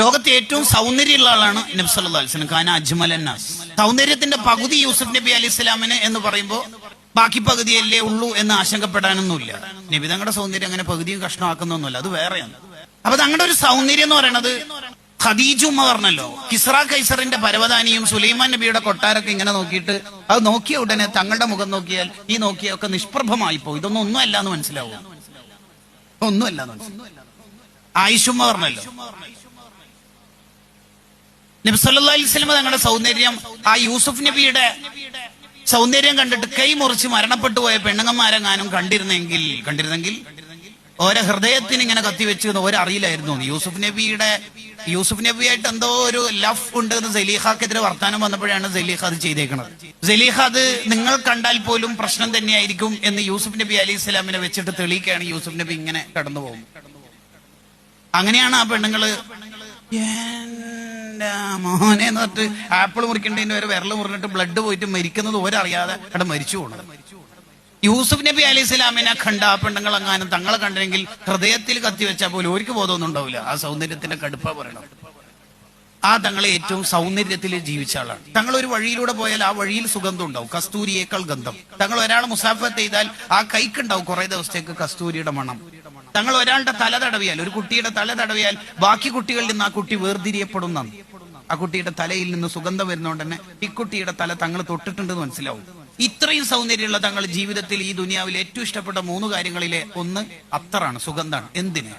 ലോകത്തെ ഏറ്റവും സൗന്ദര്യമുള്ള ആളാണ് നബി സല്ലല്ലാഹു അലൈഹി വസല്ലം. കാന അജ്മലൻ നാസ്. സൗന്ദര്യത്തിന്റെ പകുതി യൂസുഫ് നബി അലൈഹി സ്വലാമിന് എന്ന് പറയുമ്പോൾ ബാക്കി പകുതിയല്ലേ ഉള്ളൂ എന്ന് ആശങ്കപ്പെടാനൊന്നുമില്ല. നബി തങ്ങളുടെ സൗന്ദര്യം അങ്ങനെ പകുതിയും കഷ്ണമാക്കുന്നൊന്നുമില്ല, അത് വേറെയാണ്. അപ്പൊ തങ്ങളുടെ ഒരു സൗന്ദര്യം എന്ന് പറയുന്നത് ഖദീജ ഉമ്മ പറഞ്ഞല്ലോ, കിസ്റ കൈസറിന്റെ പരവതാനിയും സുലൈമാൻ നബിയുടെ കൊട്ടാരൊക്കെ ഇങ്ങനെ നോക്കിയിട്ട് അത് നോക്കിയ ഉടനെ തങ്ങളുടെ മുഖം നോക്കിയാൽ ഈ നോക്കിയൊക്കെ നിഷ്പ്രഭമായി പോകും. ഇതൊന്നും ഒന്നുമല്ല എന്ന് മനസ്സിലാവും, ഒന്നുമല്ല എന്ന് മനസ്സിലാവും. ആയിഷുമ്മ പറഞ്ഞല്ലോ, നബി സല്ലല്ലാഹു അലൈഹി വസല്ലം തങ്ങളുടെ സൗന്ദര്യം ആ യൂസുഫ് നബിയുടെ സൗന്ദര്യം കണ്ടിട്ട് കൈ മുറിച്ച് മരണപ്പെട്ടു പോയ പെണ്ണുങ്ങന്മാരെങ്ങാനും കണ്ടിരുന്നെങ്കിൽ ഓരോ ഹൃദയത്തിന് ഇങ്ങനെ കത്തിവെച്ച് ഓരറിയില്ലായിരുന്നു. യൂസുഫ് നബിയായിട്ട് എന്തോ ഒരു ലഫ് ഉണ്ട് എന്ന് സലീഖക്കെതിരെ വർത്താനം വന്നപ്പോഴാണ് സലീഖ അത് ചെയ്തേക്കുന്നത്. സലീഖ അത് നിങ്ങൾ കണ്ടാൽ പോലും പ്രശ്നം തന്നെയായിരിക്കും എന്ന് യൂസുഫ് നബി അലൈഹി സ്വലാമിനെ വെച്ചിട്ട് തെളിയിക്കുകയാണ്. യൂസുഫ് നബി ഇങ്ങനെ കടന്നു പോകും. അങ്ങനെയാണ് ആ പെണ്ണുങ്ങള് മോനെ എന്ന് പറഞ്ഞിട്ട് ആപ്പിൾ മുറിക്കേണ്ടതിന് വരെ വിരൽ മുറിഞ്ഞിട്ട് ബ്ലഡ് പോയിട്ട് മരിക്കുന്നത് ഓരറിയാതെ അവിടെ മരിച്ചു പോകണം. യൂസുഫ് നബി അലൈഹി സ്വലാമിനെ കണ്ട ആ പെണ്ണുങ്ങൾ എങ്ങാനും തങ്ങളെ കണ്ടെങ്കിൽ ഹൃദയത്തിൽ കത്തിവെച്ചാൽ പോലും ഒരിക്കൽ ബോധമൊന്നും ഉണ്ടാവില്ല. ആ സൗന്ദര്യത്തിന്റെ കടുപ്പ പറയണം. ആ തങ്ങളെ ഏറ്റവും സൗന്ദര്യത്തിൽ ജീവിച്ച ആളാണ്. തങ്ങൾ ഒരു വഴിയിലൂടെ പോയാൽ ആ വഴിയിൽ സുഗന്ധം ഉണ്ടാവും, കസ്തൂരിയേക്കാൾ ഗന്ധം. തങ്ങൾ ഒരാൾ മുസാഫത്ത് ചെയ്താൽ ആ കൈക്കുണ്ടാവും കുറെ ദിവസത്തേക്ക് കസ്തൂരിയുടെ മണം. തങ്ങൾ ഒരാളുടെ തല തടവിയാൽ, ഒരു കുട്ടിയുടെ തല തടവിയാൽ ബാക്കി കുട്ടികളിൽ നിന്ന് ആ കുട്ടി വേർതിരിയപ്പെടുന്ന ആ കുട്ടിയുടെ തലയിൽ നിന്ന് സുഗന്ധം വരുന്നതുകൊണ്ട് തന്നെ ഈ കുട്ടിയുടെ തല തങ്ങൾ തൊട്ടിട്ടുണ്ടെന്ന് മനസ്സിലാവും. ഇത്രയും സൗന്ദര്യമുള്ള തങ്ങൾ ജീവിതത്തിൽ ഈ ദുനിയാവിൽ ഏറ്റവും ഇഷ്ടപ്പെട്ട 3 കാര്യങ്ങളിലെ ഒന്ന് അത്തറാണ്, സുഗന്ധാണ്. എന്തിന്?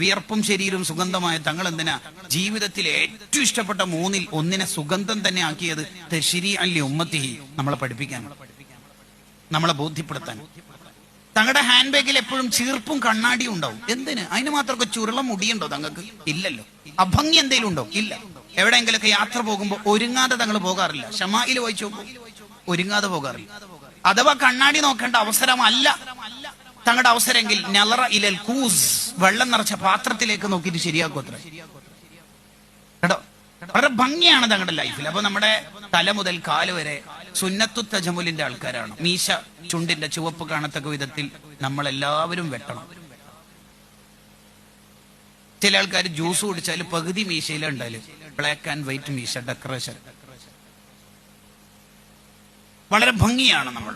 വിയർപ്പും ശരീരവും സുഗന്ധമായ തങ്ങൾ എന്തിനാ ജീവിതത്തിൽ ഏറ്റവും ഇഷ്ടപ്പെട്ട 3-ൽ ഒന്നിനെ സുഗന്ധം തന്നെ ആക്കിയത്? തശ്രീഅൻ ലി ഉമ്മത്തിഹി, നമ്മളെ പഠിപ്പിക്കാൻ, നമ്മളെ ബോധ്യപ്പെടുത്താൻ. തങ്ങളുടെ ഹാൻഡ് ബാഗിൽ എപ്പോഴും ചീർപ്പും കണ്ണാടിയും ഉണ്ടാവും. എന്തിന്? അതിന് മാത്രമൊക്കെ ചുരുള മുടിയുണ്ടോ തങ്ങൾക്ക്? ഇല്ലല്ലോ. അഭംഗി എന്തെങ്കിലും ഉണ്ടോ? ഇല്ല. എവിടെയെങ്കിലൊക്കെ യാത്ര പോകുമ്പോൾ ഒരുങ്ങാതെ തങ്ങൾ പോകാറില്ല. ഷമായിൽ വായിച്ചു നോക്കും, ഒരുങ്ങാതെ പോകാറില്ല. അഥവാ കണ്ണാടി നോക്കേണ്ട അവസരമല്ല തങ്ങളുടെ അവസരമെങ്കിൽ നളറ ഇലൽ കൂസ്, വെള്ളം നിറച്ച പാത്രത്തിലേക്ക് നോക്കിയിട്ട് ശരിയാക്കും. കേട്ടോ, വളരെ ഭംഗിയാണ് തങ്ങളുടെ ലൈഫിൽ. അപ്പൊ നമ്മുടെ തല മുതൽ കാല് വരെ സുന്നത്തു തജമുലിന്റെ ആൾക്കാരാണ്. മീശ ചുണ്ടിന്റെ ചുവപ്പ് കാണത്തക്ക വിധത്തിൽ നമ്മളെല്ലാവരും വെട്ടണം. ചില ആൾക്കാർ ജ്യൂസ് കുടിച്ചാൽ പകുതി മീശയിലുണ്ടാല് ബ്ലാക്ക് ആൻഡ് വൈറ്റ് മീശ ഡെക്കറേഷൻ വളരെ ഭംഗിയാണ് നമ്മൾ.